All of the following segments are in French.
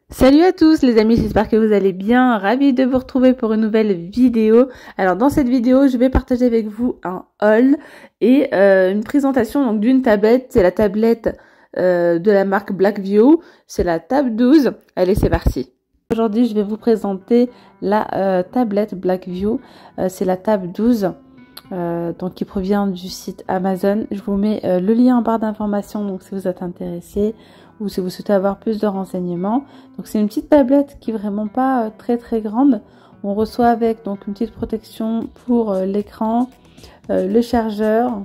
Salut à tous les amis, j'espère que vous allez bien, ravi de vous retrouver pour une nouvelle vidéo. Alors dans cette vidéo, je vais partager avec vous un haul et une présentation donc d'une tablette. C'est la tablette de la marque Blackview, c'est la Tab 12. Allez, c'est parti. Aujourd'hui, je vais vous présenter la tablette Blackview, c'est la Tab 12. Donc qui provient du site Amazon. Je vous mets le lien en barre d'informations, donc si vous êtes intéressé ou si vous souhaitez avoir plus de renseignements. Donc c'est une petite tablette qui est vraiment pas très grande. On reçoit avec donc une petite protection pour l'écran, le chargeur.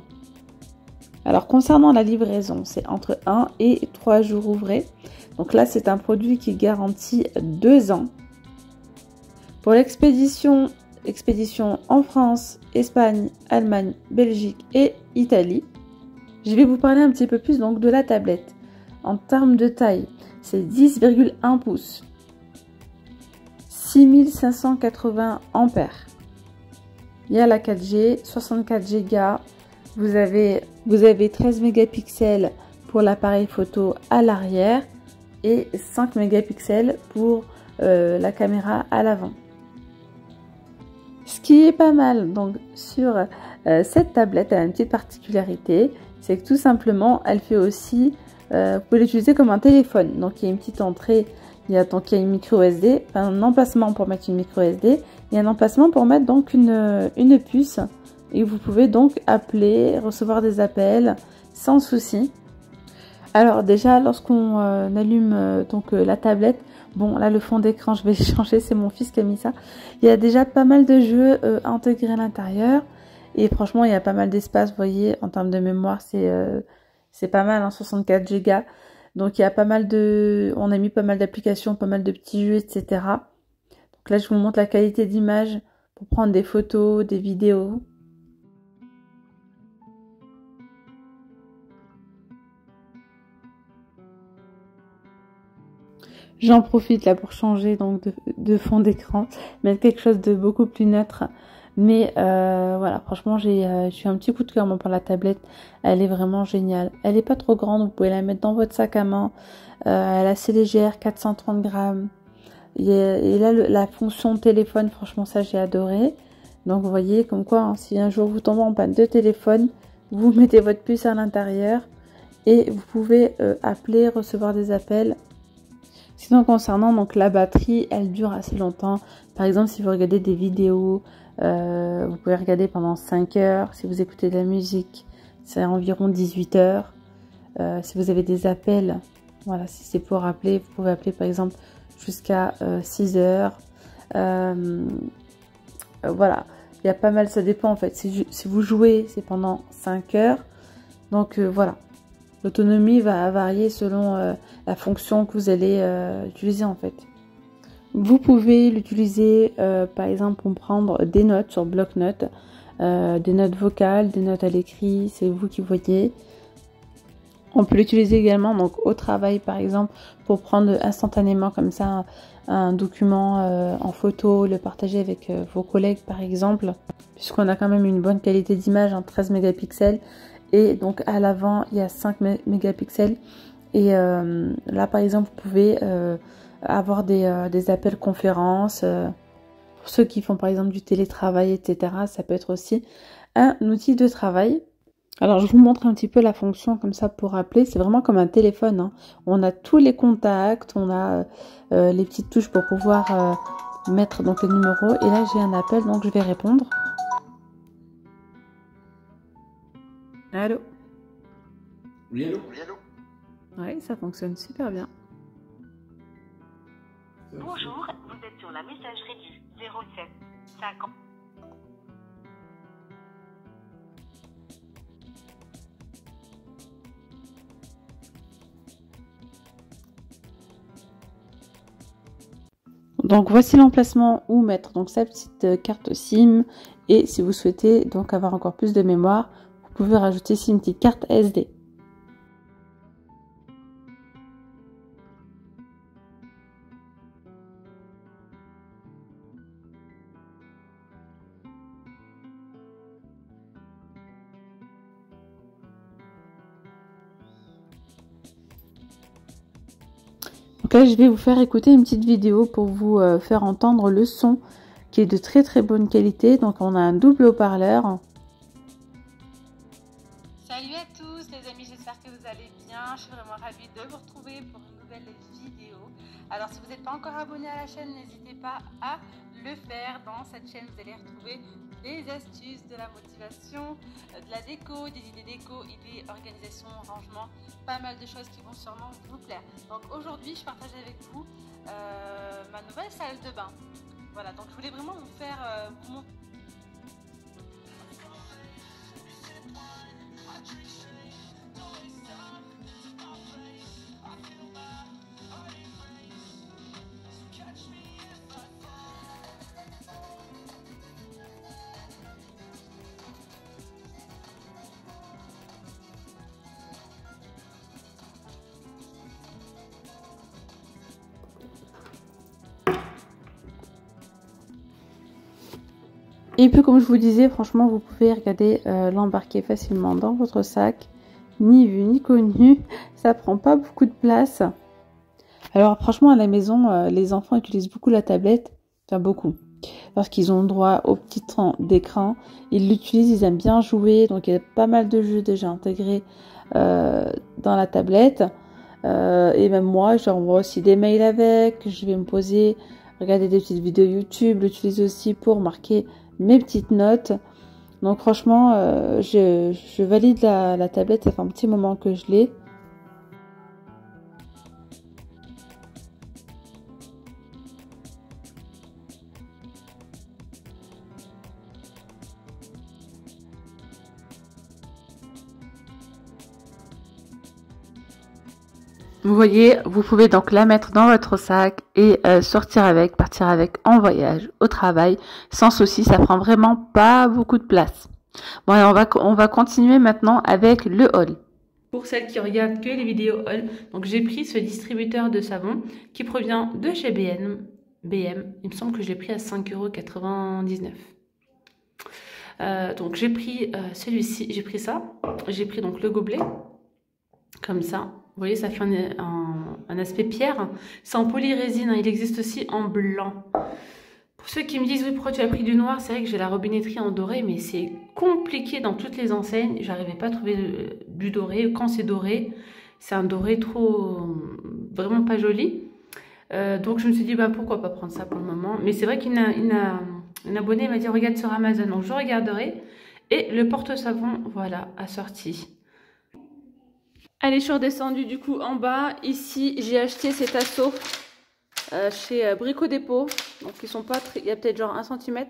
Alors concernant la livraison, c'est entre 1 et 3 jours ouvrés. Donc là c'est un produit qui garantit 2 ans. Pour l'expédition en France, Espagne, Allemagne, Belgique et Italie. Je vais vous parler un petit peu plus donc de la tablette. En termes de taille, c'est 10,1 pouces, 6580 ampères. Il y a la 4G, 64 Go. Vous avez 13 mégapixels pour l'appareil photo à l'arrière et 5 mégapixels pour la caméra à l'avant. Ce qui est pas mal donc sur cette tablette, elle a une petite particularité, c'est que tout simplement elle fait aussi, vous pouvez l'utiliser comme un téléphone. Donc il y a une petite entrée, il y a une micro SD, un emplacement pour mettre une micro SD et un emplacement pour mettre donc une puce, et vous pouvez donc appeler, recevoir des appels sans souci. Alors déjà lorsqu'on allume la tablette, bon là le fond d'écran je vais changer, c'est mon fils qui a mis ça. Il y a déjà pas mal de jeux intégrés à l'intérieur et franchement il y a pas mal d'espace, vous voyez, en termes de mémoire c'est pas mal, hein, 64 Go. Donc il y a pas mal on a mis pas mal d'applications, pas mal de petits jeux, etc. Donc là je vous montre la qualité d'image pour prendre des photos, des vidéos. J'en profite là pour changer donc de fond d'écran, mettre quelque chose de beaucoup plus neutre. Mais voilà, franchement, j'ai eu un petit coup de cœur pour la tablette. Elle est vraiment géniale. Elle est pas trop grande, vous pouvez la mettre dans votre sac à main. Elle est assez légère, 430 grammes. Et là, la fonction téléphone, franchement, ça j'ai adoré. Donc vous voyez, comme quoi, hein, si un jour vous tombez en panne de téléphone, vous mettez votre puce à l'intérieur et vous pouvez appeler, recevoir des appels. Sinon concernant donc la batterie, elle dure assez longtemps. Par exemple, si vous regardez des vidéos, vous pouvez regarder pendant 5 heures. Si vous écoutez de la musique, c'est environ 18 heures. Si vous avez des appels, voilà, si c'est pour appeler, vous pouvez appeler par exemple jusqu'à 6 heures. Voilà, il y a pas mal, ça dépend en fait. Si vous jouez, c'est pendant 5 heures. Donc voilà. L'autonomie va varier selon la fonction que vous allez utiliser en fait. Vous pouvez l'utiliser par exemple pour prendre des notes sur bloc-notes, des notes vocales, des notes à l'écrit, c'est vous qui voyez. On peut l'utiliser également donc au travail par exemple pour prendre instantanément comme ça un document en photo, le partager avec vos collègues par exemple, puisqu'on a quand même une bonne qualité d'image en 13 mégapixels. Et donc à l'avant il y a 5 mégapixels et là par exemple vous pouvez avoir des appels conférences pour ceux qui font par exemple du télétravail, etc. Ça peut être aussi un outil de travail. Alors je vous montre un petit peu la fonction comme ça pour appeler. C'est vraiment comme un téléphone, hein. On a tous les contacts, on a les petites touches pour pouvoir mettre donc les numéros. Et là j'ai un appel, donc je vais répondre. Allô? Oui, allô? Oui, ça fonctionne super bien. Bonjour, vous êtes sur la messagerie du 07 50. Donc voici l'emplacement où mettre donc sa petite carte SIM, et si vous souhaitez donc avoir encore plus de mémoire, vous pouvez rajouter ici une petite carte SD. Donc Donc là, je vais vous faire écouter une petite vidéo pour vous faire entendre le son qui est de très très bonne qualité. Donc on a un double haut-parleur. Salut à tous les amis, j'espère que vous allez bien. Je suis vraiment ravie de vous retrouver pour une nouvelle vidéo. Alors si vous n'êtes pas encore abonné à la chaîne, n'hésitez pas à le faire. Dans cette chaîne, vous allez retrouver des astuces, de la motivation, de la déco, des idées déco, idées, organisation, rangement, pas mal de choses qui vont sûrement vous plaire. Donc aujourd'hui, je partage avec vous ma nouvelle salle de bain. Voilà, donc je voulais vraiment vous faire vous montrer. Et puis comme je vous disais, franchement, vous pouvez regarder l'embarquer facilement dans votre sac. Ni vu ni connu, ça prend pas beaucoup de place. Alors franchement, à la maison, les enfants utilisent beaucoup la tablette. Enfin beaucoup. Parce qu'ils ont droit au petit temps d'écran. Ils l'utilisent, ils aiment bien jouer. Donc il y a pas mal de jeux déjà intégrés dans la tablette. Et même moi, j'envoie aussi des mails avec. Je vais me poser, regarder des petites vidéos YouTube. L'utilise aussi pour marquer mes petites notes. Donc franchement, je valide la tablette. Ça fait un petit moment que je l'ai. Vous voyez, vous pouvez donc la mettre dans votre sac et sortir avec, partir avec en voyage, au travail, sans souci. Ça prend vraiment pas beaucoup de place. Bon, et on va continuer maintenant avec le haul. Pour celles qui regardent que les vidéos haul, donc j'ai pris ce distributeur de savon qui provient de chez BM. Il me semble que je l'ai pris à 5,99 €. Donc j'ai pris celui-ci, j'ai pris ça. J'ai pris donc le gobelet, comme ça. Vous voyez, ça fait un aspect pierre. C'est en polyrésine, hein. Il existe aussi en blanc. Pour ceux qui me disent, oui, pourquoi tu as pris du noir? C'est vrai que j'ai la robinetterie en doré, mais c'est compliqué dans toutes les enseignes. J'arrivais pas à trouver du doré. Quand c'est doré, c'est un doré vraiment pas joli. Donc je me suis dit, bah, pourquoi pas prendre ça pour le moment. Mais c'est vrai qu'une abonnée m'a dit, regarde sur Amazon. Donc je regarderai. Et le porte-savon, voilà, assorti. Allez, je suis redescendue du coup en bas. Ici, j'ai acheté ces tasseaux chez Brico Dépôt. Donc, ils sont pas très... Il y a peut-être genre 1 cm.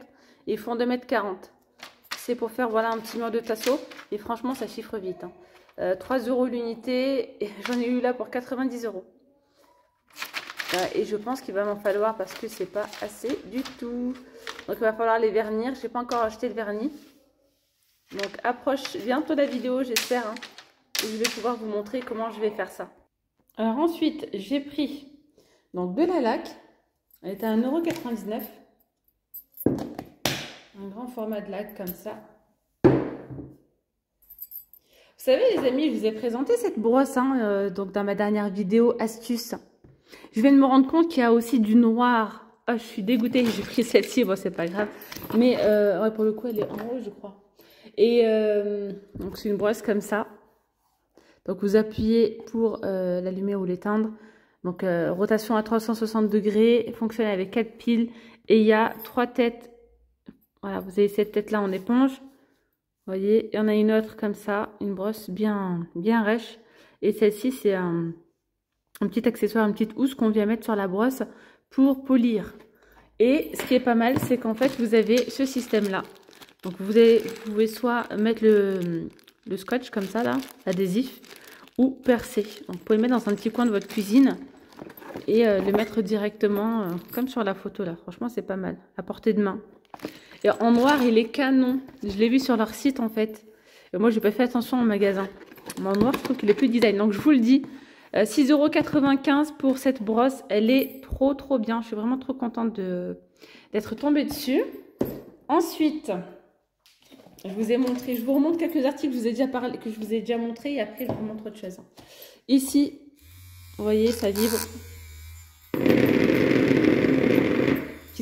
Ils font 2,40 m. C'est pour faire, voilà, un petit mur de tasseaux. Et franchement, ça chiffre vite. Hein. 3 € l'unité. Et j'en ai eu là pour 90 €. Et je pense qu'il va m'en falloir parce que c'est pas assez du tout. Donc, il va falloir les vernir. Je n'ai pas encore acheté le vernis. Donc, approche bientôt la vidéo, j'espère. Hein. Et je vais pouvoir vous montrer comment je vais faire ça. Alors ensuite, j'ai pris donc de la laque. Elle était à 1,99 €. Un grand format de laque comme ça. Vous savez les amis, je vous ai présenté cette brosse donc dans ma dernière vidéo astuce. Je viens de me rendre compte qu'il y a aussi du noir. Oh, je suis dégoûtée, j'ai pris celle-ci, bon c'est pas grave. Mais ouais, pour le coup elle est en haut je crois. Et donc c'est une brosse comme ça. Donc vous appuyez pour l'allumer ou l'éteindre. Donc rotation à 360 degrés, fonctionne avec 4 piles et il y a 3 têtes. Voilà, vous avez cette tête là en éponge. Vous voyez, il y en a une autre comme ça, une brosse bien rêche. Et celle-ci c'est un petit accessoire, une petite housse qu'on vient mettre sur la brosse pour polir. Et ce qui est pas mal, c'est qu'en fait vous avez ce système là. Donc vous pouvez soit mettre le scotch comme ça là, adhésif, ou percer. Donc vous pouvez le mettre dans un petit coin de votre cuisine et le mettre directement comme sur la photo là. Franchement c'est pas mal, à portée de main. Et en noir il est canon. Je l'ai vu sur leur site en fait. Et moi j'ai pas fait attention en magasin. Mais en noir je trouve qu'il est plus design. Donc je vous le dis, 6,95 € pour cette brosse. Elle est trop bien. Je suis vraiment trop contente d'être tombée dessus. Ensuite, je vous ai montré, je vous remontre quelques articles que je vous ai déjà montré et après je vous montre autre chose. Ici, vous voyez, ça vibre.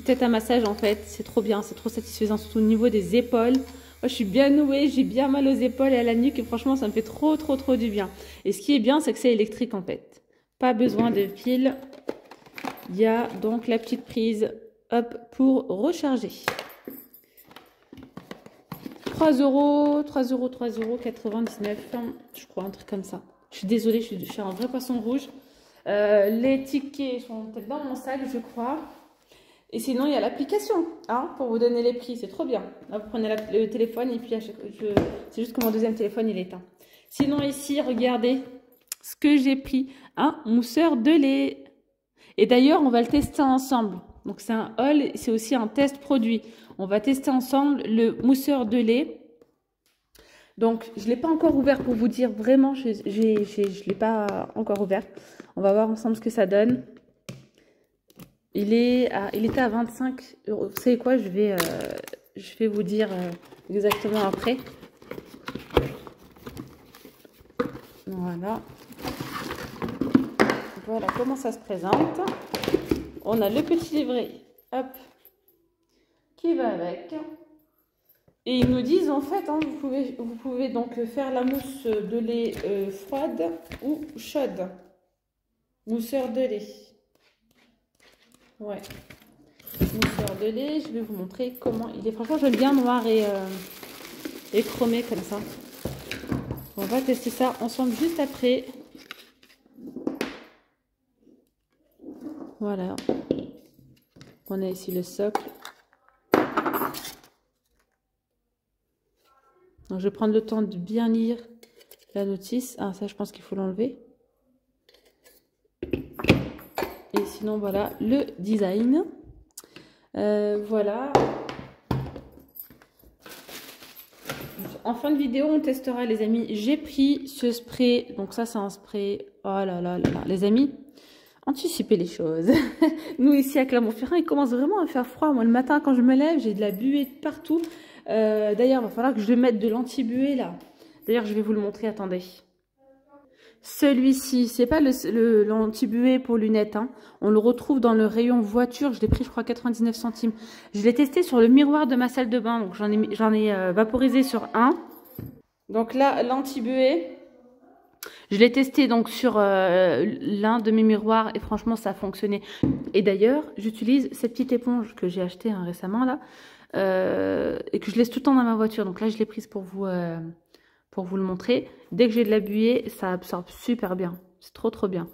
petite tête à massage en fait, c'est trop bien, c'est trop satisfaisant, surtout au niveau des épaules. Moi je suis bien nouée, j'ai bien mal aux épaules et à la nuque et franchement ça me fait trop du bien. Et ce qui est bien c'est que c'est électrique en fait, pas besoin de fil. Il y a donc la petite prise, hop, pour recharger. 3,99 €, je crois, un truc comme ça. Je suis désolée, je suis un vrai poisson rouge. Les tickets sont peut-être dans mon sac, je crois. Et sinon, il y a l'application, hein, pour vous donner les prix. C'est trop bien. Là, vous prenez le téléphone et puis c'est juste que mon deuxième téléphone, il est éteint. Sinon, ici, regardez ce que j'ai pris. Un mousseur de lait. Et d'ailleurs, on va le tester ensemble. Donc, c'est un haul, c'est aussi un test produit. On va tester ensemble le mousseur de lait. Donc, je ne l'ai pas encore ouvert pour vous dire vraiment, je ne l'ai pas encore ouvert. On va voir ensemble ce que ça donne. Il était à 25 €. Vous savez quoi, je vais vous dire exactement après. Voilà. Voilà comment ça se présente. On a le petit livret, hop, qui va avec. Et ils nous disent en fait, hein, vous pouvez donc faire la mousse de lait froide ou chaude. Mousseur de lait. Ouais. Mousseur de lait, je vais vous montrer comment il est. Franchement, j'aime bien noir et chromé comme ça. On va tester ça ensemble juste après. Voilà. On a ici le socle. Donc, je vais prendre le temps de bien lire la notice. Ah, ça, je pense qu'il faut l'enlever. Et sinon, voilà le design. Voilà. En fin de vidéo, on testera, les amis. J'ai pris ce spray. Donc, ça, c'est un spray. Oh là là là là. Les amis, anticipez les choses. Nous, ici, à Clermont-Ferrand, il commence vraiment à faire froid. Moi, le matin, quand je me lève, j'ai de la buée de partout. D'ailleurs, il va falloir que je mette de l'anti-buée là. D'ailleurs, je vais vous le montrer, attendez. Celui-ci, c'est pas l'anti-buée pour lunettes. Hein. On le retrouve dans le rayon voiture. Je l'ai pris, je crois, 99 centimes. Je l'ai testé sur le miroir de ma salle de bain. Donc, j'en ai vaporisé sur un. Donc là, l'anti-buée, je l'ai testé donc sur l'un de mes miroirs. Et franchement, ça a fonctionné. Et d'ailleurs, j'utilise cette petite éponge que j'ai achetée récemment là. Et que je laisse tout le temps dans ma voiture. Donc là, je l'ai prise pour vous le montrer. Dès que j'ai de la buée, ça absorbe super bien. C'est trop bien.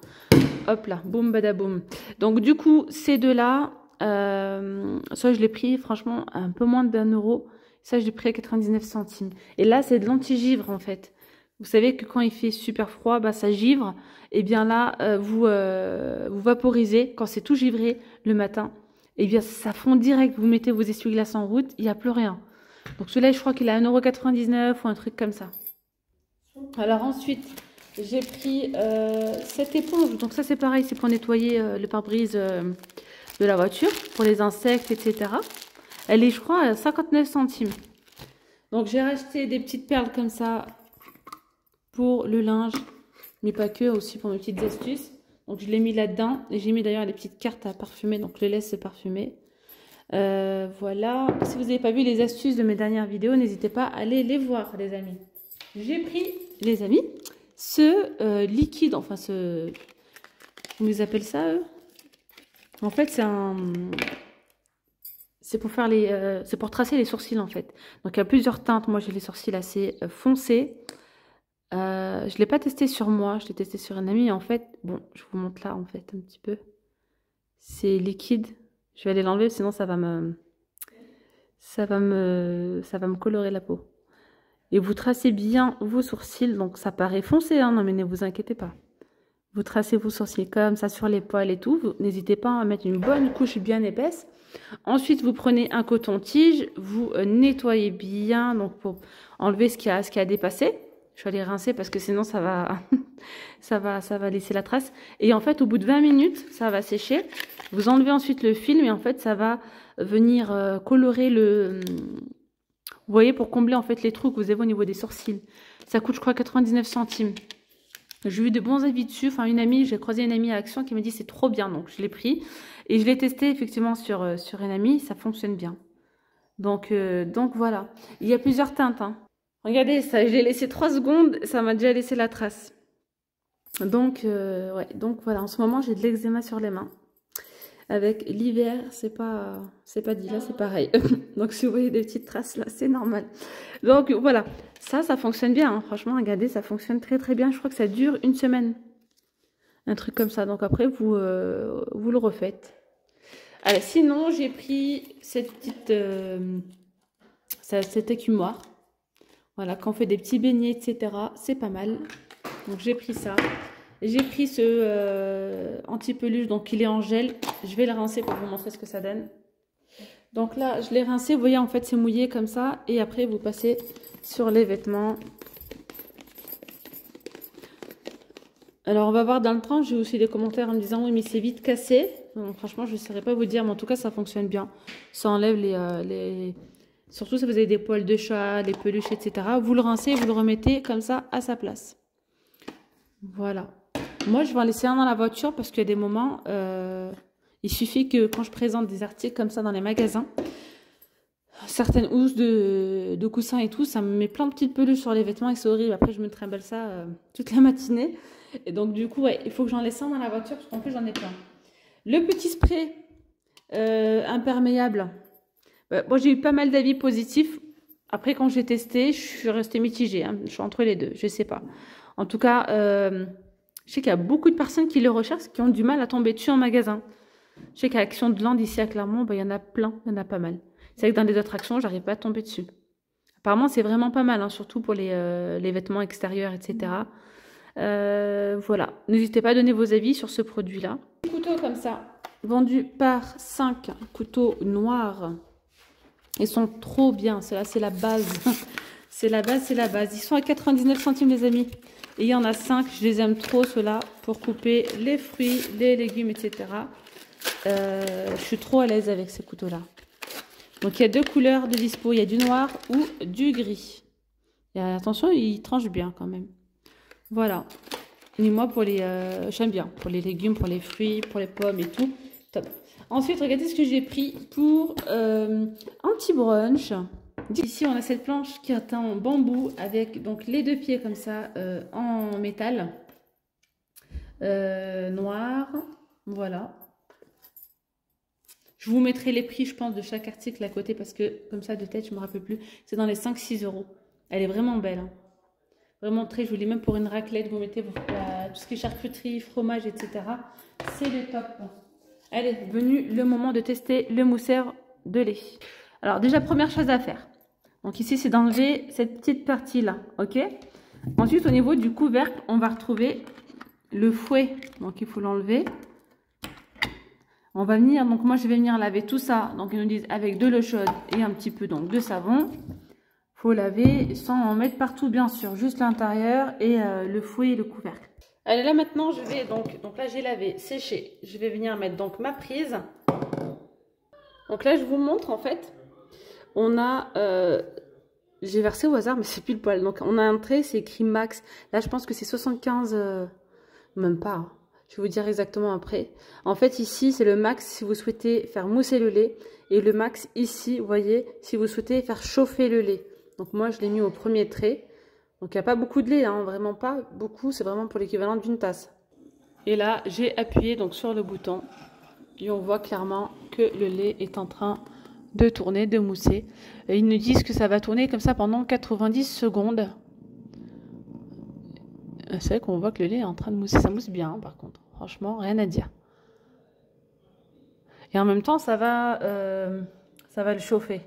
Hop là, boum badaboum. Donc du coup, ces deux-là, ça je l'ai pris franchement un peu moins de 1 €. Ça, je l'ai pris à 99 centimes. Et là, c'est de l'anti-givre en fait. Vous savez que quand il fait super froid, bah, ça givre. Et bien là, vous vaporisez quand c'est tout givré le matin. Et bien ça fond direct. Vous mettez vos essuie-glaces en route, il n'y a plus rien. Donc celui-là, je crois qu'il a 1,99 € ou un truc comme ça. Alors ensuite, j'ai pris cette éponge. Donc ça, c'est pareil, c'est pour nettoyer le pare-brise de la voiture, pour les insectes, etc. Elle est, je crois, à 59 centimes. Donc j'ai racheté des petites perles comme ça pour le linge, mais pas que, aussi pour mes petites astuces. Donc je l'ai mis là-dedans. Et j'ai mis d'ailleurs les petites cartes à parfumer, donc je les laisse se parfumer. Voilà. Si vous n'avez pas vu les astuces de mes dernières vidéos, n'hésitez pas à aller les voir, les amis. J'ai pris, les amis, ce liquide, enfin ce... Comment ils appellent ça, eux? En fait, c'est pour faire c'est pour tracer les sourcils, en fait. Donc, il y a plusieurs teintes. Moi, j'ai les sourcils assez foncés. Je ne l'ai pas testé sur moi. Je l'ai testé sur un ami. En fait, bon, je vous montre là, en fait, un petit peu. C'est liquide. Je vais aller l'enlever, sinon ça va me colorer la peau. Et vous tracez bien vos sourcils. Donc ça paraît foncé, hein, non mais ne vous inquiétez pas. Vous tracez vos sourcils comme ça sur les poils et tout. N'hésitez pas à mettre une bonne couche bien épaisse. Ensuite, vous prenez un coton-tige. Vous nettoyez bien donc pour enlever ce qui a dépassé. Je vais aller rincer parce que sinon ça va, ça va laisser la trace. Et en fait, au bout de 20 minutes, ça va sécher. Vous enlevez ensuite le film et en fait, ça va venir colorer le... Vous voyez, pour combler en fait les trous que vous avez au niveau des sourcils. Ça coûte, je crois, 99 centimes. J'ai eu de bons avis dessus. Enfin, j'ai croisé une amie à Action qui m'a dit c'est trop bien. Donc, je l'ai pris. Et je l'ai testé effectivement sur une amie. Ça fonctionne bien. Donc voilà. Il y a plusieurs teintes. Hein. Regardez ça. Je l'ai laissé 3 secondes. Ça m'a déjà laissé la trace. Donc, ouais. Donc, voilà. En ce moment, j'ai de l'eczéma sur les mains. Avec l'hiver, c'est pas dit. Là, c'est pareil. Donc, si vous voyez des petites traces là, c'est normal. Donc, voilà. Ça fonctionne bien. Hein. Franchement, regardez, ça fonctionne très très bien. Je crois que ça dure 1 semaine. Un truc comme ça. Donc, après, vous le refaites. Alors, sinon, j'ai pris cette petite... cet écumoire. Voilà, quand on fait des petits beignets, etc. C'est pas mal. Donc, j'ai pris ça. J'ai pris ce anti-peluche, donc il est en gel. Je vais le rincer pour vous montrer ce que ça donne. Donc là, je l'ai rincé. Vous voyez, en fait, c'est mouillé comme ça. Et après, vous passez sur les vêtements. Alors, on va voir dans le train. J'ai aussi des commentaires en me disant, oui, mais c'est vite cassé. Donc, franchement, je ne saurais pas vous dire. Mais en tout cas, ça fonctionne bien. Ça enlève les... Surtout si vous avez des poils de chat, les peluches, etc. Vous le rincez, vous le remettez comme ça à sa place. Voilà. Moi, je vais en laisser un dans la voiture parce qu'il y a des moments, il suffit que quand je présente des articles comme ça dans les magasins, certaines housses de coussins et tout, ça me met plein de petites peluches sur les vêtements et c'est horrible. Après, je me trimballe ça toute la matinée. Et donc, du coup, ouais, il faut que j'en laisse un dans la voiture parce qu'en plus, j'en ai plein. Le petit spray imperméable. Moi, j'ai eu pas mal d'avis positifs. Après, quand j'ai testé, je suis restée mitigée. Hein. Je suis entre les deux, je sais pas. En tout cas, je sais qu'il y a beaucoup de personnes qui le recherchent, qui ont du mal à tomber dessus en magasin. Je sais qu'à Action de Land, ici à Clermont, il y en a plein, il y en a pas mal. C'est vrai que dans les autres actions, j'arrive pas à tomber dessus. Apparemment, c'est vraiment pas mal, hein, surtout pour les vêtements extérieurs, etc. Voilà. N'hésitez pas à donner vos avis sur ce produit-là. Un couteau comme ça, vendu par 5 couteaux noirs. Ils sont trop bien. Ceux-là, c'est la base. C'est la base, c'est la base. Ils sont à 99 centimes, les amis. Et il y en a 5. Je les aime trop, ceux-là, pour couper les fruits, les légumes, etc. Je suis trop à l'aise avec ces couteaux-là. Donc, il y a 2 couleurs de dispo. Il y a du noir ou du gris. Et attention, ils tranchent bien quand même. Voilà. Et moi, pour les, j'aime bien. Pour les légumes, pour les fruits, pour les pommes et tout. Top. Ensuite, regardez ce que j'ai pris pour anti-brunch. Ici, on a cette planche qui est en bambou avec donc les 2 pieds comme ça en métal noir. Voilà. Je vous mettrai les prix, je pense, de chaque article à côté parce que comme ça, de tête, je ne me rappelle plus. C'est dans les 5-6 €. Elle est vraiment belle. Hein. Vraiment très jolie. Même pour une raclette, vous mettez tout ce qui est charcuterie, fromage, etc. C'est le top. Allez, venu le moment de tester le mousseur de lait. Alors déjà, première chose à faire. Donc ici, c'est d'enlever cette petite partie-là, ok? Ensuite, au niveau du couvercle, on va retrouver le fouet. Donc il faut l'enlever. On va venir, donc moi je vais venir laver tout ça. Donc ils nous disent avec de l'eau chaude et un petit peu donc de savon. Faut laver sans en mettre partout, bien sûr, juste l'intérieur et le fouet et le couvercle. Allez, là maintenant, je vais donc là j'ai lavé, séché. Je vais venir mettre donc ma prise. Donc là, je vous montre en fait. On a, j'ai versé au hasard, mais c'est plus le poil. Donc on a un trait, c'est écrit max. Là, je pense que c'est 75, même pas. Hein. Je vais vous dire exactement après. En fait, ici, c'est le max si vous souhaitez faire mousser le lait. Et le max ici, vous voyez, si vous souhaitez faire chauffer le lait. Donc moi, je l'ai mis au premier trait. Donc il n'y a pas beaucoup de lait, hein, vraiment pas beaucoup. C'est vraiment pour l'équivalent d'une tasse. Et là, j'ai appuyé donc sur le bouton. Et on voit clairement que le lait est en train de tourner, de mousser. Et ils nous disent que ça va tourner comme ça pendant 90 secondes. C'est vrai qu'on voit que le lait est en train de mousser. Ça mousse bien, hein, par contre. Franchement, rien à dire. Et en même temps, ça va le chauffer.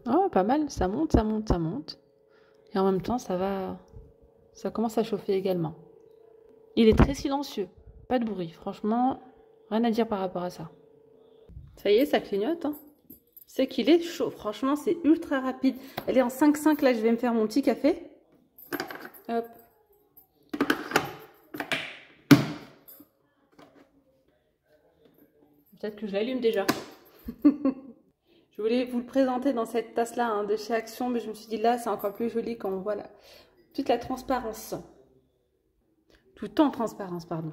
Oh, pas mal. Ça monte, ça monte, ça monte. Et en même temps, ça commence à chauffer également. Il est très silencieux. Pas de bruit. Franchement, rien à dire par rapport à ça. Ça y est, ça clignote. Hein. C'est qu'il est chaud. Franchement, c'est ultra rapide. Elle est en 5,5. Là, je vais me faire mon petit café. Hop. Peut-être que je l'allume déjà. Je Je voulais vous le présenter dans cette tasse-là hein, de chez Action, mais je me suis dit là, c'est encore plus joli quand on voit toute la transparence. Tout en transparence, pardon.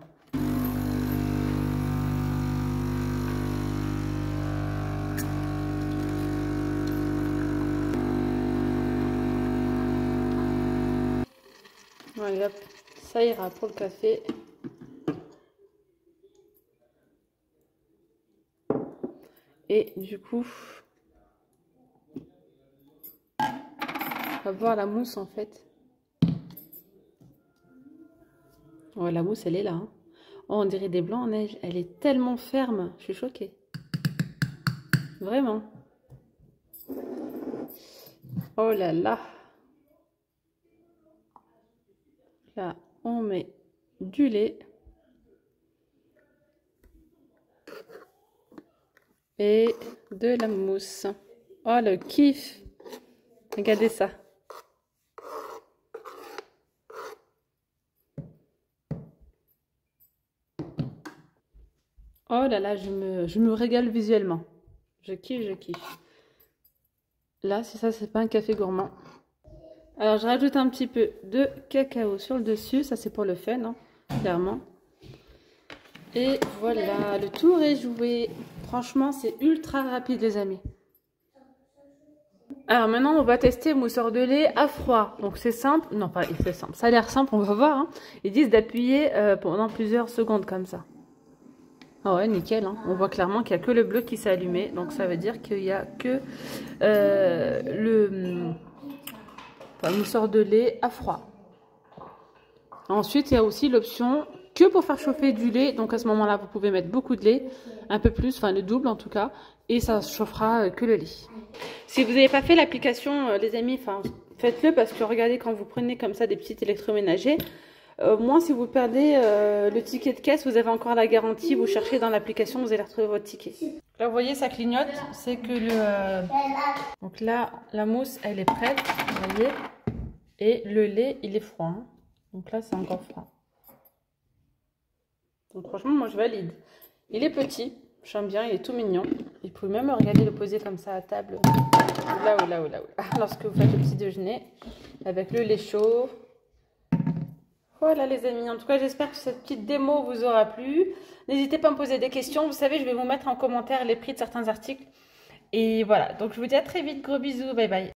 Allez hop, ça ira pour le café. Et du coup, on va voir la mousse en fait. Ouais, la mousse elle est là. Hein. Oh, on dirait des blancs en neige. Elle est tellement ferme, je suis choquée. Vraiment. Oh là là. Là, on met du lait. Et de la mousse. Oh, le kiff! Regardez ça. Oh là là, je me régale visuellement. Je kiffe, je kiffe. Là, c'est ça, c'est pas un café gourmand. Alors, je rajoute un petit peu de cacao sur le dessus. Ça, c'est pour le fun, hein, clairement. Et voilà, le tour est joué. Franchement, c'est ultra rapide, les amis. Alors, maintenant, on va tester mousseur de lait à froid. Donc, c'est simple. Non, pas c'est simple. Ça a l'air simple, on va voir. Hein. Ils disent d'appuyer pendant plusieurs secondes comme ça. Ah ouais, nickel. Hein. On voit clairement qu'il n'y a que le bleu qui s'est allumé. Donc, ça veut dire qu'il n'y a que le mousseur de lait à froid. Ensuite, il y a aussi l'option que pour faire chauffer du lait. Donc, à ce moment-là, vous pouvez mettre beaucoup de lait, un peu plus, enfin le double en tout cas. Et ça chauffera que le lait. Si vous n'avez pas fait l'application, les amis, faites-le parce que regardez, quand vous prenez comme ça des petits électroménagers, moins si vous perdez le ticket de caisse, vous avez encore la garantie. Vous cherchez dans l'application, vous allez retrouver votre ticket. Là, vous voyez, ça clignote. C'est que donc là, la mousse, elle est prête. Vous voyez. Et le lait, il est froid. Hein. Donc là, c'est encore froid. Donc franchement, moi, je valide. Il est petit. J'aime bien, il est tout mignon. Vous pouvez même regarder le poser comme ça à table. Là. Lorsque vous faites le petit déjeuner. Avec le lait chaud. Voilà les amis, en tout cas j'espère que cette petite démo vous aura plu. N'hésitez pas à me poser des questions. Vous savez, je vais vous mettre en commentaire les prix de certains articles. Et voilà, donc je vous dis à très vite, gros bisous, bye bye.